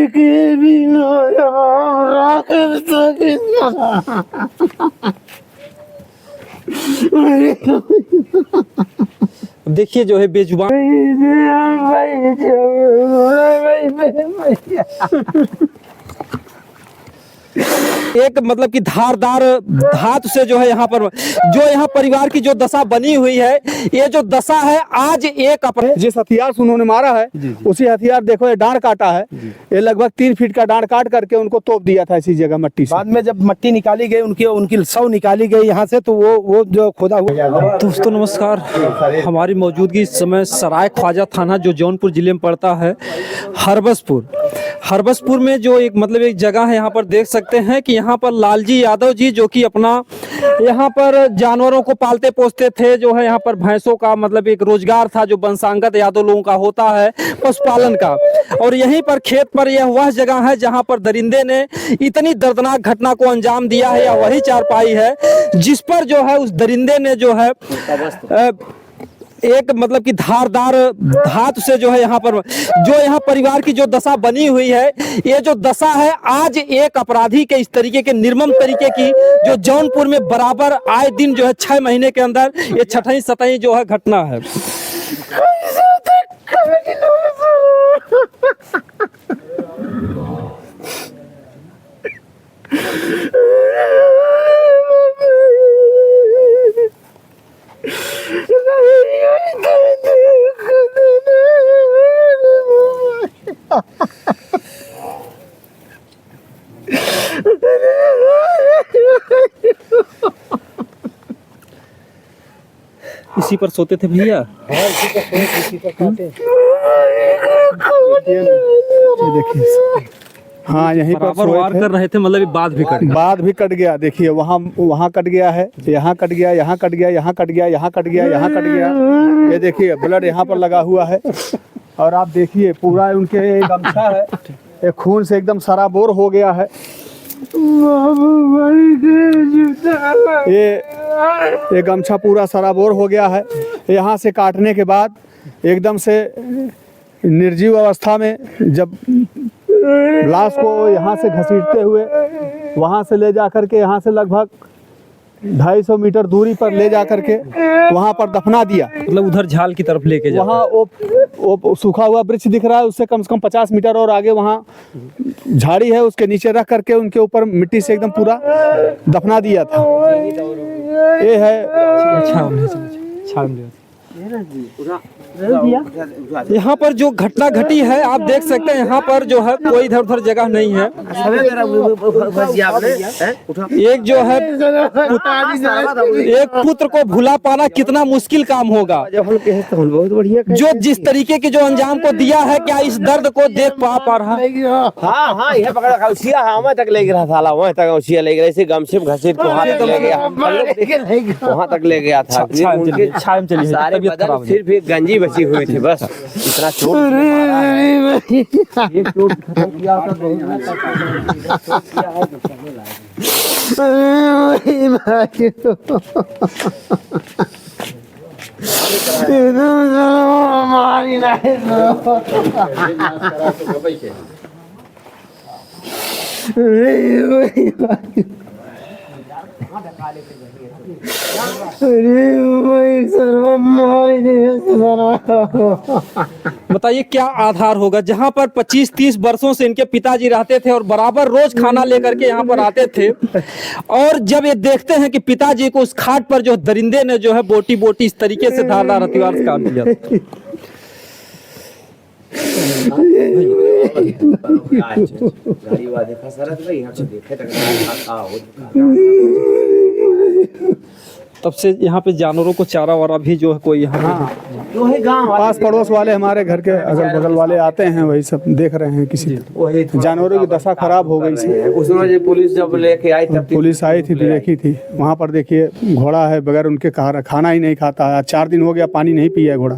के बिना राख देखिए जो है बेजुबान एक मतलब कि धारदार धातु से जो है यहाँ पर जो यहाँ परिवार की जो दशा बनी हुई है, ये जो दशा है आज एक अपने जिस हथियार से उन्होंने मारा है उसी हथियार देखो ये डांड काटा है, ये लगभग 3 फीट का डांड काट करके उनको तोप दिया था इसी जगह मट्टी से। बाद में जब मट्टी निकाली गई उनकी शव निकाली गई यहाँ से, तो वो जो खोदा हुआ। दोस्तों नमस्कार, हमारी मौजूदगी इस समय सराय ख्वाजा थाना जो जौनपुर जिले में पड़ता है, हरबसपुर में जो एक मतलब एक जगह है, यहाँ पर देख सकते हैं कि यहाँ पर लालजी यादव जी जो कि अपना यहाँ पर जानवरों को पालते पोसते थे, जो है यहाँ पर भैंसों का मतलब एक रोजगार था जो वंशागत यादव लोगों का होता है पशुपालन का। और यहीं पर खेत पर यह वह जगह है जहाँ पर दरिंदे ने इतनी दर्दनाक घटना को अंजाम दिया है, या वही चारपाई है जिस पर जो है उस दरिंदे ने जो है एक मतलब कि धारदार धातु से जो है यहाँ पर जो यहाँ परिवार की जो दशा बनी हुई है, ये जो दशा है आज एक अपराधी के इस तरीके के निर्मम तरीके की जो जौनपुर में बराबर आए दिन जो है 6 महीने के अंदर ये 6वीं 7वीं जो है घटना है। इसी पर सोते थे भैया। देखिए हाँ यहीं पर वार कर रहे थे, मतलब बाद भी कट गया। देखिए वहाँ कट गया है, यहाँ कट गया, यहाँ कट गया, यहाँ कट गया, यहाँ कट गया, यहाँ कट गया। ये देखिए ब्लड यहाँ पर लगा हुआ है। और आप देखिए पूरा उनके गमछा है, ये खून से एकदम सराबोर हो गया है। ये गमछा पूरा सराबोर हो गया है। यहाँ से काटने के बाद एकदम से निर्जीव अवस्था में जब लाश को यहाँ से घसीटते हुए वहाँ से ले जा करके यहाँ से लगभग 250 मीटर दूरी पर ले जा करके वहाँ पर दफना दिया। मतलब उधर झाल की तरफ लेके जा, वहाँ वो सूखा हुआ वृक्ष दिख रहा है, उससे कम से कम 50 मीटर और आगे वहाँ झाड़ी है, उसके नीचे रख करके उनके ऊपर मिट्टी से एकदम पूरा दफना दिया था। ये है यहाँ पर जो घटना घटी है आप देख सकते हैं, यहाँ पर जो है कोई इधर उधर जगह नहीं है। एक जो है एक पुत्र को भुला पाना कितना मुश्किल काम होगा, जो जिस तरीके की जो अंजाम को दिया है, क्या इस दर्द को देख पा रहा है? हाँ यह पकड़ा वहाँ तक ले गया था, वहाँ तक उसिया ले गया, इसे गमछे घसीट के वहाँ तक ले गया, वहाँ तक ले गया था। सारे बदन सिर्फ एक गंजी बची हुई थी, बस इतना चोट बताइए क्या आधार होगा, जहां पर 25-30 वर्षों से इनके पिताजी रहते थे और बराबर रोज खाना लेकर के यहाँ पर आते थे, और जब ये देखते हैं कि पिताजी को उस खाट पर जो दरिंदे ने जो है बोटी बोटी इस तरीके से धारदार हथियार से काट दिया। तब से यहाँ पे जानवरों को चारा वारा भी जो है कोई यहाँ पास पड़ोस वाले हमारे घर के अगल बगल वाले आते हैं, वही सब देख रहे हैं। किसी जानवरों की दशा खराब हो गई थी। पुलिस जब लेके आई तब पुलिस आई थी, देखी थी। वहाँ पर देखिए घोड़ा है, बगैर उनके खाना ही नहीं खाता है। 4 दिन हो गया पानी नहीं पिया है घोड़ा,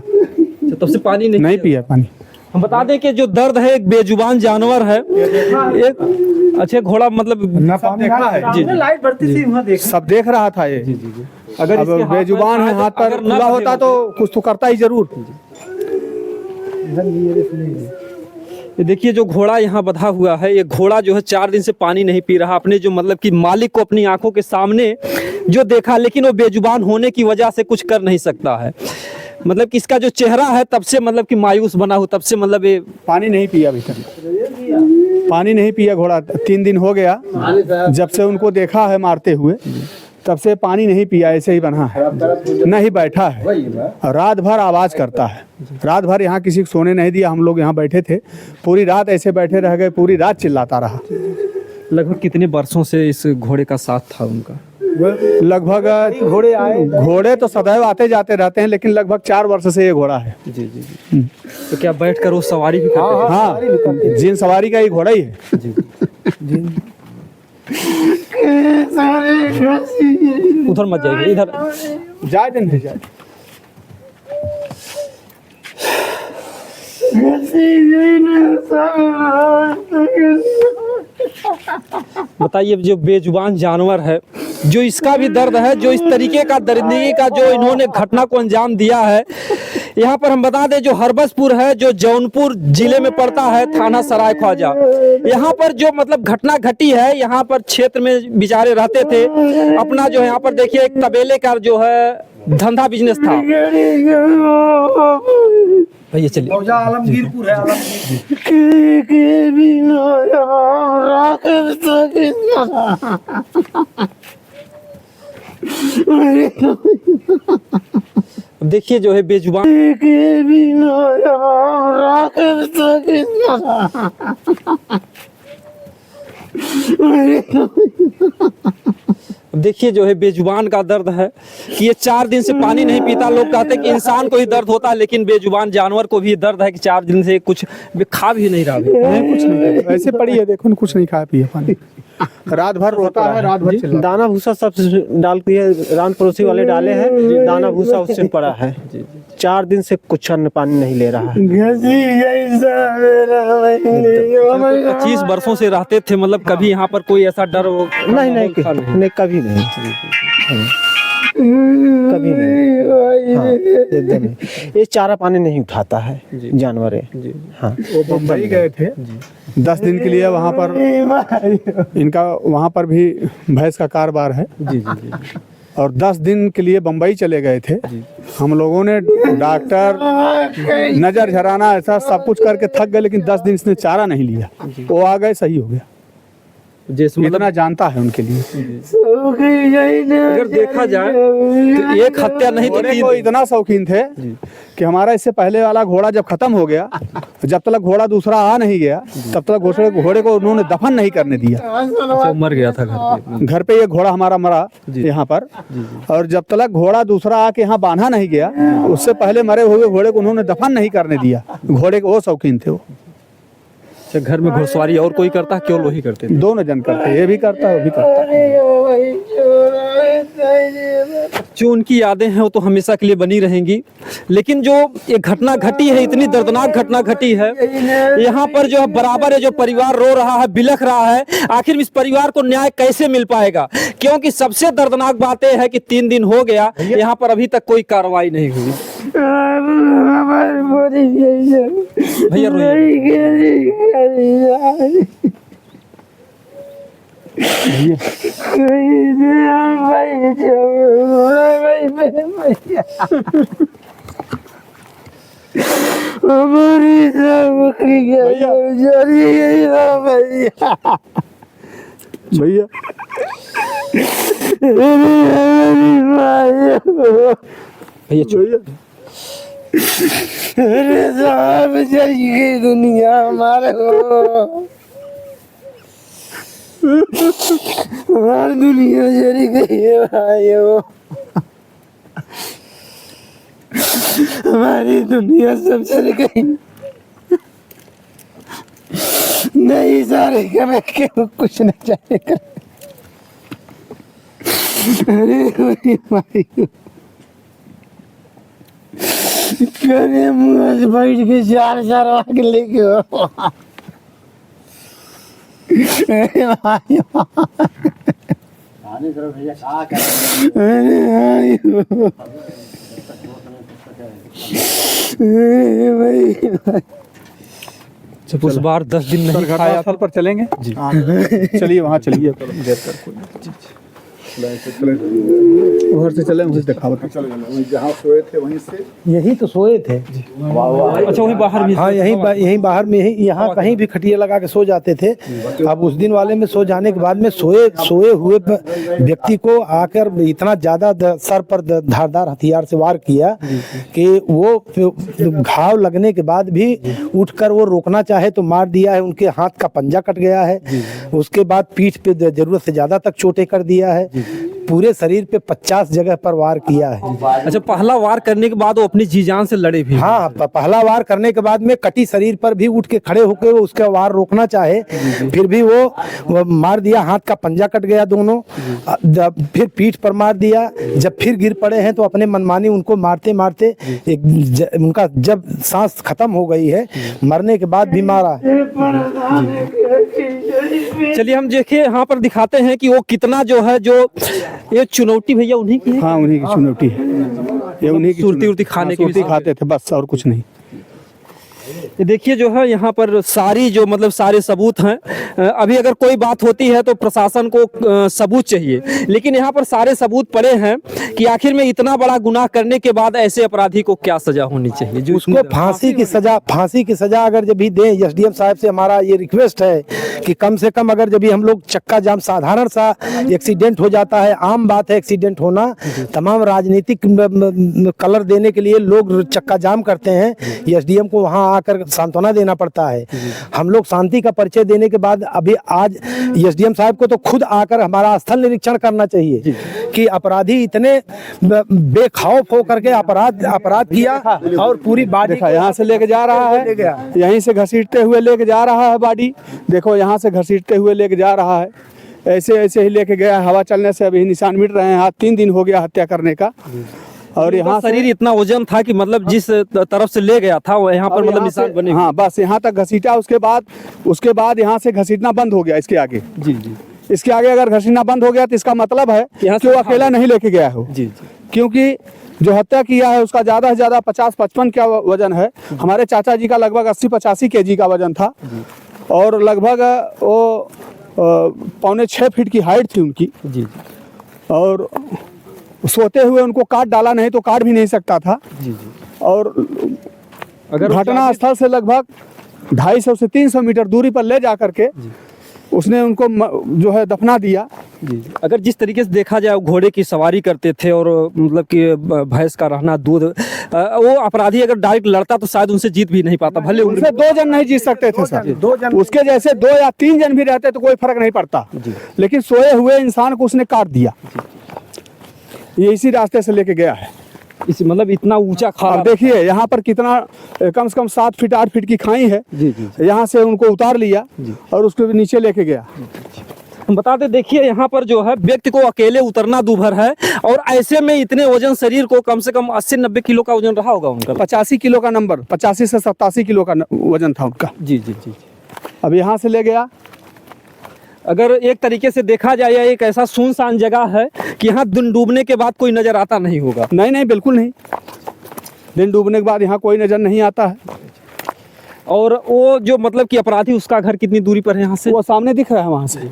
तब से पानी नहीं पिया पानी। हम बता दें कि जो दर्द है एक बेजुबान जानवर है, एक अच्छे घोड़ा मतलब सब देखा है जी, लाइट बढ़ती थी वहाँ देख, सब देख रहा था ये। अगर अब बेजुबान है, हाथ पर खुला होता तो कुछ तो करता ही जरूर। ये देखिए जो घोड़ा यहाँ बंधा हुआ है, ये घोड़ा जो है 4 दिन से पानी नहीं पी रहा। अपने जो मतलब कि मालिक को अपनी आंखों के सामने जो देखा, लेकिन वो बेजुबान होने की वजह से कुछ कर नहीं सकता है। मतलब कि इसका जो चेहरा है तब से मतलब कि मायूस बना हो, तब से मतलब ये पानी नहीं पिया अभी तक, पानी नहीं पिया घोड़ा। 3 दिन हो गया जब से उनको देखा है मारते हुए, तब से पानी नहीं पिया, ऐसे ही बना है, नहीं बैठा है। रात भर आवाज़ करता है, रात भर यहाँ किसी को सोने नहीं दिया। हम लोग यहाँ बैठे थे, पूरी रात ऐसे बैठे रह गए, पूरी रात चिल्लाता रहा। लगभग कितने वर्षों से इस घोड़े का साथ था उनका? लगभग घोड़े तो सदैव आते जाते रहते हैं, लेकिन लगभग 4 वर्ष से ये घोड़ा है। जी जी जी। तो क्या बैठकर वो सवारी भी करते थे? हाँ, जिन सवारी का ये घोड़ा ही है। जी जी। उधर मत जाइए, इधर जाए दिन नहीं जाए। बताइए, जो बेजुबान जानवर है, जो इसका भी दर्द है, जो इस तरीके का दरिंदगी का जो इन्होंने घटना को अंजाम दिया है। यहाँ पर हम बता दें, जो हरबसपुर है, जो जौनपुर जिले में पड़ता है, थाना सराय ख्वाजा, यहाँ पर जो मतलब घटना घटी है, यहाँ पर क्षेत्र में बेचारे रहते थे। अपना जो है यहाँ पर देखिए एक तबेले का जो है धंधा बिजनेस था। भैया चलिए, आलमगीरपुर है, आलमगीर। अब देखिए जो है बेजुबान, देखिए जो है बेजुबान का दर्द है कि ये 4 दिन से पानी नहीं पीता। लोग कहते हैं कि इंसान को ही दर्द होता है, लेकिन बेजुबान जानवर को भी दर्द है कि 4 दिन से कुछ खा भी नहीं रहा। नहीं, कुछ नहीं, ऐसे पड़ी है, देखो कुछ नहीं खाया पिया पानी। रात भर रोता है, रात भर चिल्लाता है। दाना भूसा सब डाल के रान पड़ोसी वाले डाले हैं, दाना भूसा उससे पड़ा है। 4 दिन से कुछ अन्न पानी नहीं ले रहा है। 25 वर्षों से रहते थे, मतलब कभी यहाँ पर कोई ऐसा डर हो? नहीं नहीं, कभी नहीं, कभी नहीं। हाँ, एकदम नहीं। ये चारा पानी नहीं उठाता है जानवर। हाँ, वो बम्बई गए थे 10 दिन के लिए, वहाँ पर इनका वहाँ पर भी भैंस का कारोबार है। जी जी जी। और 10 दिन के लिए बम्बई चले गए थे। हम लोगों ने डॉक्टर, नज़र झराना, ऐसा सब कुछ करके थक गए, लेकिन 10 दिन इसने चारा नहीं लिया। वो आ गए, सही हो गया। जैसे मतलब इतना जानता है उनके लिए। अगर देखा जाए तो एक हत्या नहीं तो घोड़े को इतना शौकीन थे कि हमारा इससे पहले वाला घोड़ा जब खत्म हो गया, जब तक घोड़ा दूसरा आ नहीं गया, तब तक घोड़े को उन्होंने दफन नहीं करने दिया। अच्छा, मर गया था घर पे ये घोड़ा हमारा मरा यहाँ पर। और जब तक घोड़ा दूसरा आके यहाँ बांधा नहीं गया, उससे पहले मरे हुए घोड़े को उन्होंने दफन नहीं करने दिया। घोड़े को वो शौकीन थे वो। अच्छा, घर में घुड़सवारी और कोई करता है? केवल वही करते थे? दोनों जन करते, ये भी करता है, वो भी करता है। जो उनकी यादें हैं वो तो हमेशा के लिए बनी रहेंगी, लेकिन जो ये घटना घटी है, इतनी दर्दनाक घटना घटी है, यहाँ पर जो है बराबर है, जो परिवार रो रहा है, बिलख रहा है। आखिर इस परिवार को न्याय कैसे मिल पाएगा? क्योंकि सबसे दर्दनाक बात है कि 3 दिन हो गया, यहाँ पर अभी तक कोई कार्रवाई नहीं हुई। भैया भैया अरे साहब चली गई दुनिया हमारे को, हमारी दुनिया चली गई है भाइयों, हमारी दुनिया सब चली गई। नहीं सारे कमे के कुछ नहीं चाहेगा। अरे भाई करे मुँह से बैठ के 4 आके लेके हो। उस बार 10 दिन नहीं खाया घटनास्थल पर चलेंगे जी। चलिए वहाँ चलिए, उधर से चले, मुझे दिखाओ जहाँ सोए थे वहीं से। यही तो सोए थे। अच्छा वही बाहर भी? हाँ यहीं बाहर में ही, यहाँ कहीं भी खटिया लगा के सो जाते थे। अब उस दिन वाले में सो जाने के बाद में सोए हुए व्यक्ति को आकर इतना ज्यादा सर पर धारदार हथियार से वार किया कि वो घाव लगने के बाद भी उठकर वो रोकना चाहे तो मार दिया है। उनके हाथ का पंजा कट गया है। उसके बाद पीठ पे जरूरत से ज्यादा तक चोटें कर दिया है। पूरे शरीर पे 50 जगह पर वार किया है। अच्छा, पहला वार करने के बाद वो अपनी जी जान से लड़े भी? हाँ, पहला वार करने के बाद में कटी शरीर पर भी उठ के खड़े होकर वो उसका वार रोकना चाहे, फिर भी वो मार दिया। हाथ का पंजा कट गया दोनों। फिर पीठ पर मार दिया। जब फिर गिर पड़े हैं तो अपने मनमानी उनको मारते मारते उनका जब सांस खत्म हो गई है, मरने के बाद भी मारा है। चलिए हम देखिए यहाँ पर दिखाते हैं कि वो कितना जो है, जो ये चुनौती भैया उन्हीं की है? हाँ उन्हीं की चुनौती है। ये उन्हीं की सुरती उरती खाने की सुरती खाते थे बस, और कुछ नहीं। ये देखिए जो है यहाँ पर सारी जो मतलब सारे सबूत हैं। अभी अगर कोई बात होती है तो प्रशासन को सबूत चाहिए, लेकिन यहाँ पर सारे सबूत पड़े हैं कि आखिर में इतना बड़ा गुनाह करने के बाद ऐसे अपराधी को क्या सजा होनी चाहिए? जो उसको फांसी की सजा अगर जब भी दें। एसडीएम साहब से हमारा ये रिक्वेस्ट है कि कम से कम अगर जब भी हम लोग चक्का जाम, साधारण सा एक्सीडेंट हो जाता है, आम बात है एक्सीडेंट होना, तमाम राजनीतिक कलर देने के लिए लोग चक्का जाम करते हैं। एसडीएम को वहाँ आकर सांत्वना देना पड़ता है। हम लोग शांति का परिचय देने के बाद अभी आज एसडीएम साहब को तो खुद आकर हमारा स्थल निरीक्षण करना चाहिए कि अपराधी इतने बेखौफ होकर के अपराध किया और पूरी बॉडी यहाँ से लेके जा रहा है, यहीं से घसीटते हुए लेके जा रहा है बॉडी। देखो यहाँ से घसीटते हुए लेके जा रहा है, ऐसे ही लेके गया। हवा चलने से अभी निशान मिट रहे हैं। आज 3 दिन हो गया हत्या करने का। और यहाँ शरीर इतना वजन था कि मतलब जिस तरफ से ले गया था वो यहाँ पर मतलब निशान बने। हाँ बस यहाँ तक घसीटा। उसके बाद यहाँ से घसीटना बंद हो गया। इसके आगे इसके आगे अगर घसीटना बंद हो गया तो इसका मतलब है कि वो अकेला नहीं लेके गया हो। क्योंकि जो हत्या किया है उसका ज़्यादा से ज़्यादा 50-55 का वजन है। हमारे चाचा जी का लगभग 80-85 kg का वजन था और लगभग वो 5.25 फीट की हाइट थी उनकी। और सोते हुए उनको काट डाला, नहीं तो काट भी नहीं सकता था। और अगर घटना स्थल से लगभग 250 से 300 मीटर दूरी पर ले जा करके उसने उनको जो है दफना दिया। अगर जिस तरीके से देखा जाए घोड़े की सवारी करते थे और मतलब कि भैंस का रहना, दूध, वो अपराधी अगर डायरेक्ट लड़ता तो शायद उनसे जीत भी नहीं पाता। भले उनसे 2 जन नहीं जीत सकते थे सर। 2 जन उसके जैसे 2 या 3 जन भी रहते तो कोई फर्क नहीं पड़ता, लेकिन सोए हुए इंसान को उसने काट दिया। ये इसी रास्ते से लेके गया है। इस मतलब इतना ऊंचा खाई। अब देखिए यहाँ पर कितना कम से कम 7 फीट 8 फीट की खाई है। यहाँ से उनको उतार लिया और उसको नीचे लेके गया। हम बता दें, देखिए यहाँ पर जो है व्यक्ति को अकेले उतरना दूभर है और ऐसे में इतने वजन शरीर को कम से कम 80-90 किलो का वजन रहा होगा उनका। 85 किलो का नंबर, 85 से 87 किलो का वजन था उनका। जी। अब यहाँ से ले गया। अगर एक तरीके से देखा जाए एक ऐसा सुनसान जगह है कि यहाँ दिन डूबने के बाद कोई नजर आता नहीं होगा। नहीं बिल्कुल नहीं। दिन डूबने के बाद यहाँ कोई नजर नहीं आता है। और वो जो मतलब कि अपराधी, उसका घर कितनी दूरी पर है यहाँ से? वो सामने दिख रहा है, वहाँ से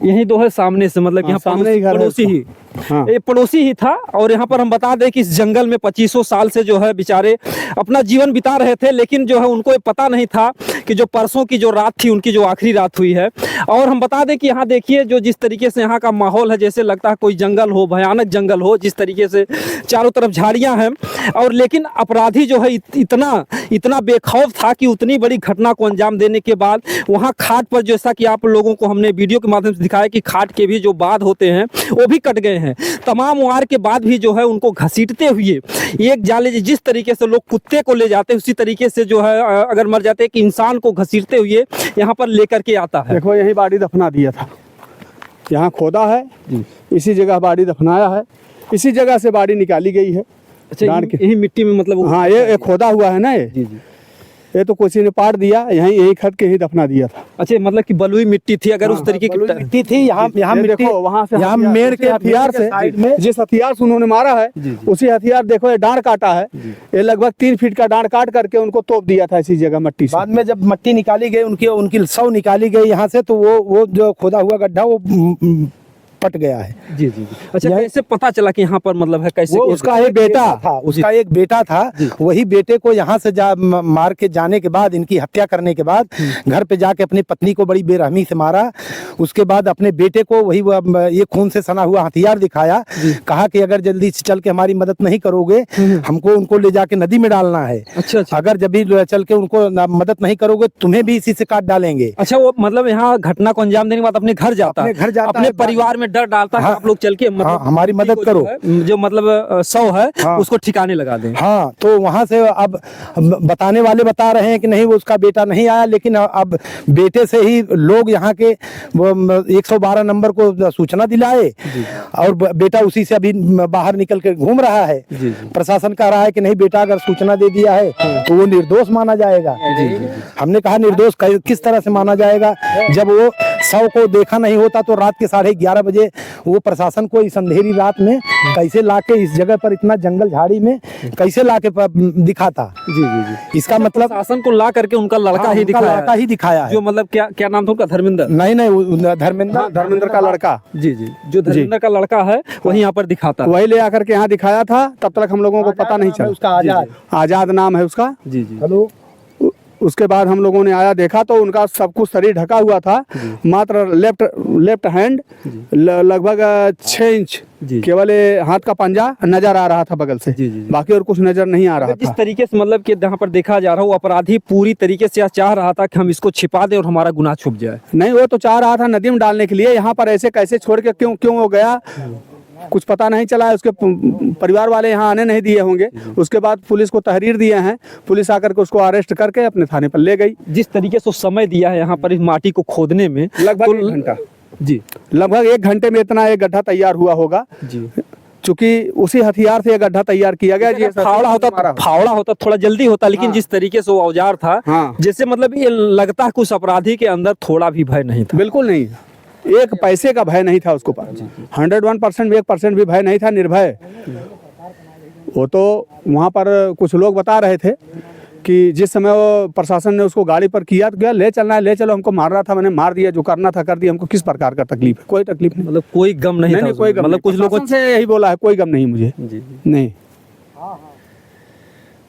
यही दो है सामने से, मतलब यहाँ सामने ही घर पड़ोसी ही। हाँ। ये पड़ोसी ही था। और यहाँ पर हम बता दें कि इस जंगल में 2500 साल से जो है बेचारे अपना जीवन बिता रहे थे, लेकिन जो है उनको ये पता नहीं था कि जो परसों की जो रात थी उनकी जो आखिरी रात हुई है। और हम बता दें कि यहाँ देखिए जो जिस तरीके से यहाँ का माहौल है, जैसे लगता है कोई जंगल हो, भयानक जंगल हो, जिस तरीके से चारों तरफ झाड़ियाँ हैं। और लेकिन अपराधी जो है इतना बेखौफ था कि उतनी बड़ी घटना को अंजाम देने के बाद वहाँ खाट पर, जैसा कि आप लोगों को हमने वीडियो के माध्यम से दिखाया कि खाट के भी जो बाद होते हैं वो भी कट गए हैं। तमाम वार के बाद भी जो है उनको घसीटते हुए एक जाले, जिस तरीके से लोग कुत्ते को ले जाते हैं उसी तरीके से जो है अगर मर जाते हैं कि इंसान को घसीटते हुए यहाँ पर लेकर के आता है। देखो यही बाड़ी दफना दिया था, यहाँ खोदा है, इसी जगह बाड़ी दफनाया है, इसी जगह से बाड़ी निकाली गई है। अच्छा, यही मिट्टी में मतलब? हाँ, ये खोदा हुआ है ना, ये ये तो किसी ने पाट दिया, यही खत के ही दफना दिया था। अच्छा, मतलब कि बलुई मिट्टी थी, अगर उस तरीके की मिट्टी थी यहाँ ये मिट्टी, देखो वहाँ से यहाँ मेड़ के हथियार से साइड में जिस हथियार से उन्होंने मारा है उसी हथियार देखो ये डांड काटा है, ये लगभग 3 फीट का डांड काट करके उनको तोप दिया था इसी जगह मट्टी से। बाद में जब मट्टी निकाली गई, उनकी शव निकाली गई यहाँ से, तो वो जो खोदा हुआ गड्ढा वो पट गया है। जी जी जी। अच्छा, कैसे पता चला कि यहाँ पर मतलब है, कैसे? वो उसका एक बेटा था, एक बेटा था, वही बेटे को यहाँ से मार के जाने के बाद, इनकी हत्या करने के बाद घर पे जाके अपनी पत्नी को बड़ी बेरहमी से मारा। उसके बाद अपने बेटे को वही ये खून से सना हुआ हथियार दिखाया, कहा कि अगर जल्दी से चल के हमारी मदद नहीं करोगे, हमको उनको ले जाके नदी में डालना है। अच्छा, अगर जब भी चल के उनको मदद नहीं करोगे, तुम्हें भी इसी से काट डालेंगे। अच्छा, वो मतलब यहाँ घटना को अंजाम देने के बाद अपने घर जाता, अपने परिवार में डर डालता है, आप लोग चल के मतलब हमारी मदद करो, जो मतलब शव है उसको ठिकाने लगा दें। हाँ, तो वहाँ से अब बताने वाले बता रहे हैं कि नहीं वो उसका बेटा नहीं आया, लेकिन अब बेटे से ही लोग यहाँ के 112 नंबर को सूचना दिलाए और बेटा उसी से अभी बाहर निकल के घूम रहा है। प्रशासन कह रहा है कि नहीं, बेटा अगर सूचना दे दिया है तो वो निर्दोष माना जाएगा। हमने कहा निर्दोष किस तरह से माना जाएगा, जब वो शव को देखा नहीं होता तो रात के 11:30 बजे वो प्रशासन को इस अंधेरी रात में कैसे लाके इस जगह पर, इतना जंगल झाड़ी में कैसे लाके दिखाता। जी जी जी। इसका मतलब प्रशासन को ला करके उनका लड़का ही दिखाया है। जो मतलब क्या नाम था उनका? धर्मेंद्र? नहीं, धर्मेंद्र का लड़का। जी जी, जो धर्मेंद्र का लड़का है वही यहाँ पर दिखाता, वही ले आकर के यहाँ दिखाया था। तब तक हम लोगों को पता नहीं चला। उसका आजाद नाम है उसका। जी जी। हेलो। उसके बाद हम लोगों ने आया, देखा तो उनका सब कुछ शरीर ढका हुआ था, मात्र लेफ्ट हैंड लगभग 6 इंच केवल हाथ का पंजा नजर आ रहा था बगल से। बाकी और कुछ नजर नहीं आ रहा था। जिस तरीके से मतलब कि यहाँ पर देखा जा रहा है, वो अपराधी पूरी तरीके से चाह रहा था कि हम इसको छिपा दें और हमारा गुनाह छुप जाए। नहीं, वो तो चाह रहा था नदी में डालने के लिए, यहाँ पर ऐसे कैसे छोड़ के क्यों हो गया कुछ पता नहीं चला। उसके परिवार वाले यहाँ आने नहीं दिए होंगे। उसके बाद पुलिस को तहरीर दिए हैं, पुलिस आकर के उसको अरेस्ट करके अपने थाने पर ले गई। जिस तरीके से समय दिया है यहाँ पर इस माटी को खोदने में, लगभग 1 घंटा। जी, लगभग 1 घंटे में इतना एक गड्ढा तैयार हुआ होगा जी। चूंकि उसी हथियार से गड्ढा तैयार किया गया। जी, फावड़ा होता थोड़ा जल्दी होता, लेकिन जिस तरीके से वो औजार था, जैसे मतलब ये लगता है कुछ अपराधी के अंदर थोड़ा भी भय नहीं था। बिल्कुल नहीं, एक पैसे का भय नहीं था उसको पास। 101% भी 1% भी भय नहीं था, निर्भय। वो तो वहाँ पर कुछ लोग बता रहे थे कि जिस समय वो प्रशासन ने उसको गाड़ी पर किया तो क्या ले चलना है, ले चलो, हमको मार रहा था, मैंने मार दिया, जो करना था कर दिया, हमको किस प्रकार का तकलीफ है? कोई तकलीफ नहीं, मतलब कोई गम नहीं था। कोई गम, मतलब कुछ लोगों से यही बोला है, कोई गम नहीं मुझे। नहीं।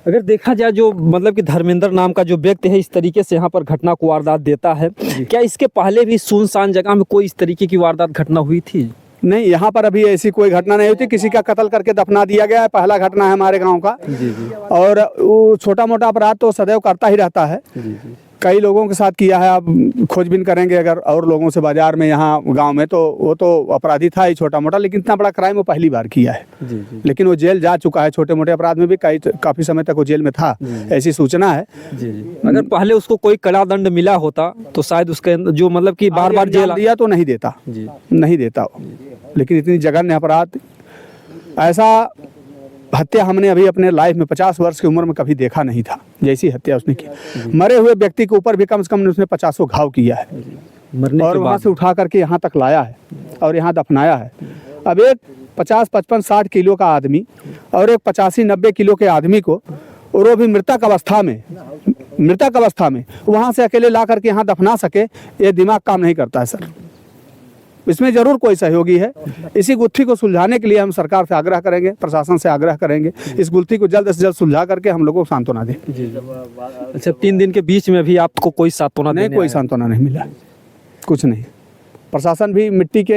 अगर देखा जाए, जो मतलब कि धर्मेंद्र नाम का जो व्यक्ति है, इस तरीके से यहाँ पर घटना को वारदात देता है, क्या इसके पहले भी सुनसान जगह में कोई इस तरीके की वारदात घटना हुई थी? नहीं, यहाँ पर अभी ऐसी कोई घटना नहीं हुई। किसी का कत्ल करके दफना दिया गया है, पहला घटना है हमारे गांव का। और वो छोटा मोटा अपराध तो सदैव करता ही रहता है। कई लोगों के साथ किया है। आप खोजबीन करेंगे अगर और लोगों से बाजार में, यहाँ गांव में, तो वो तो अपराधी था ही छोटा मोटा, लेकिन इतना बड़ा क्राइम वो पहली बार किया है। लेकिन वो जेल जा चुका है। छोटे मोटे अपराध में भी काफी समय तक वो जेल में था, ऐसी सूचना है। अगर पहले उसको कोई कड़ा दंड मिला होता तो शायद उसके जो मतलब कि बार जेल दिया तो नहीं देता, नहीं देता। लेकिन इतनी जघन्य अपराध, ऐसा हत्या हमने अभी अपने लाइफ में 50 वर्ष की उम्र में कभी देखा नहीं था, जैसी हत्या उसने की। मरे हुए व्यक्ति के ऊपर भी कम से कम उसने 50 घाव किया है, और वहाँ से उठा करके यहाँ तक लाया है और यहाँ दफनाया है। अब एक 50, 55, 60 किलो का आदमी और एक 85, 90 किलो के आदमी को, और वो भी मृतक अवस्था में वहाँ से अकेले ला करके यहाँ दफना सके, ये दिमाग काम नहीं करता है सर। इसमें जरूर कोई सहयोगी है। इसी गुत्थी को सुलझाने के लिए हम सरकार से आग्रह करेंगे, प्रशासन से आग्रह करेंगे, इस गुत्थी को जल्द से जल्द सुलझा करके हम लोगों को सांत्वना दें। अच्छा, 3 दिन के बीच में भी आपको कोई सांत्वना नहीं? कोई सांत्वना नहीं मिला, कुछ नहीं। प्रशासन भी मिट्टी के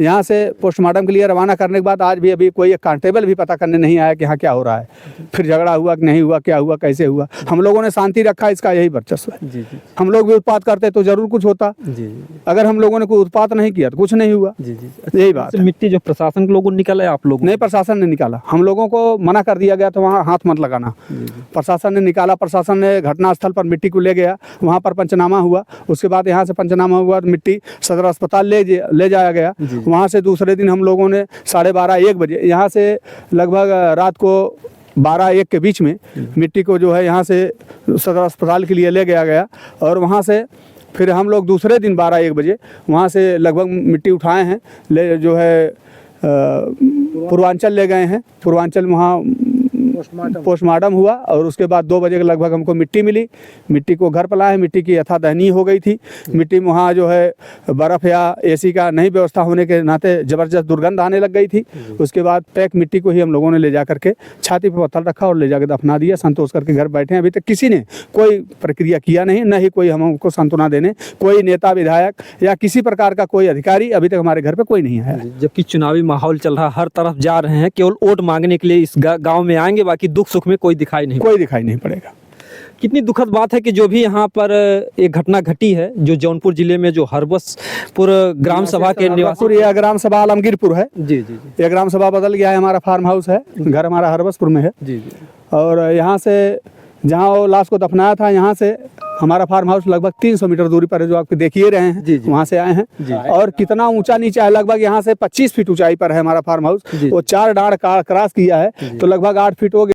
यहाँ से पोस्टमार्टम के लिए रवाना करने के बाद आज भी अभी कोई कांस्टेबल भी पता करने नहीं आया कि यहाँ क्या हो रहा है, फिर झगड़ा हुआ कि नहीं हुआ, क्या हुआ, कैसे हुआ। हम लोगों ने शांति रखा, इसका यही वर्चस्व है। हम लोग भी उत्पात करते तो जरूर कुछ होता। अगर हम लोगों ने कोई उत्पात नहीं किया तो कुछ नहीं हुआ। यही बात है। मिट्टी जो प्रशासन के लोगों ने निकाला है, आप लोग नहीं? प्रशासन ने निकाला, हम लोगों को मना कर दिया गया तो वहाँ हाथ मत लगाना। प्रशासन ने निकाला, प्रशासन ने घटनास्थल पर मिट्टी को ले गया, वहाँ पर पंचनामा हुआ। उसके बाद यहाँ से पंचनामा हुआ तो मिट्टी सदर अस्पताल ले जाया गया। वहाँ से दूसरे दिन हम लोगों ने 12:30-1 बजे यहाँ से लगभग रात को 12-1 के बीच में मिट्टी को जो है यहाँ से सदर अस्पताल के लिए ले गया और वहाँ से फिर हम लोग दूसरे दिन 12-1 बजे वहाँ से लगभग मिट्टी उठाए हैं, ले जो है पूर्वांचल ले गए हैं। पूर्वांचल वहाँ पोस्टमार्टम हुआ और उसके बाद 2 बजे के लगभग हमको मिट्टी मिली। मिट्टी को घर पर लाए, मिट्टी की यथादहनी हो गई थी। मिट्टी में वहाँ जो है बर्फ़ या एसी का नहीं व्यवस्था होने के नाते ज़बरदस्त दुर्गंध आने लग गई थी। उसके बाद पैक मिट्टी को ही हम लोगों ने ले जा करके छाती पर पत्थर रखा और ले जाकर दफना दिया। संतोष करके घर बैठे हैं। अभी तक किसी ने कोई प्रक्रिया किया नहीं, न ही कोई हमको सांत्वना देने कोई नेता विधायक या किसी प्रकार का कोई अधिकारी अभी तक हमारे घर पर कोई नहीं आया। जबकि चुनावी माहौल चल रहा, हर तरफ जा रहे हैं, केवल वोट मांगने के लिए इस गांव में आएंगे, बाकी दुख सुख में कोई दिखाई नहीं पड़ेगा। कितनी दुखद बात है कि जो भी यहाँ पर एक घटना घटी है, जो जौनपुर जिले में जो हरबसपुर ग्राम सभा के निवासी, यह ग्राम सभा आलमगीरपुर है। जी जी जी, यह ग्राम सभा बदल गया है, हमारा फार्म हाउस है, घर हमारा हरबसपुर में है। जी जी, और यहाँ से जहाँ वो लाश को दफनाया था, यहाँ से हमारा फार्म हाउस लगभग 300 मीटर दूरी पर है, जो आप देखिए रहे हैं। जी जी, वहाँ से आए हैं। और कितना ऊंचा नीचा है, लगभग यहाँ से 25 फीट ऊंचाई पर है हमारा फार्म हाउस। वो 4 डाँड़ क्रॉस किया है तो लगभग 8 फीट हो गया।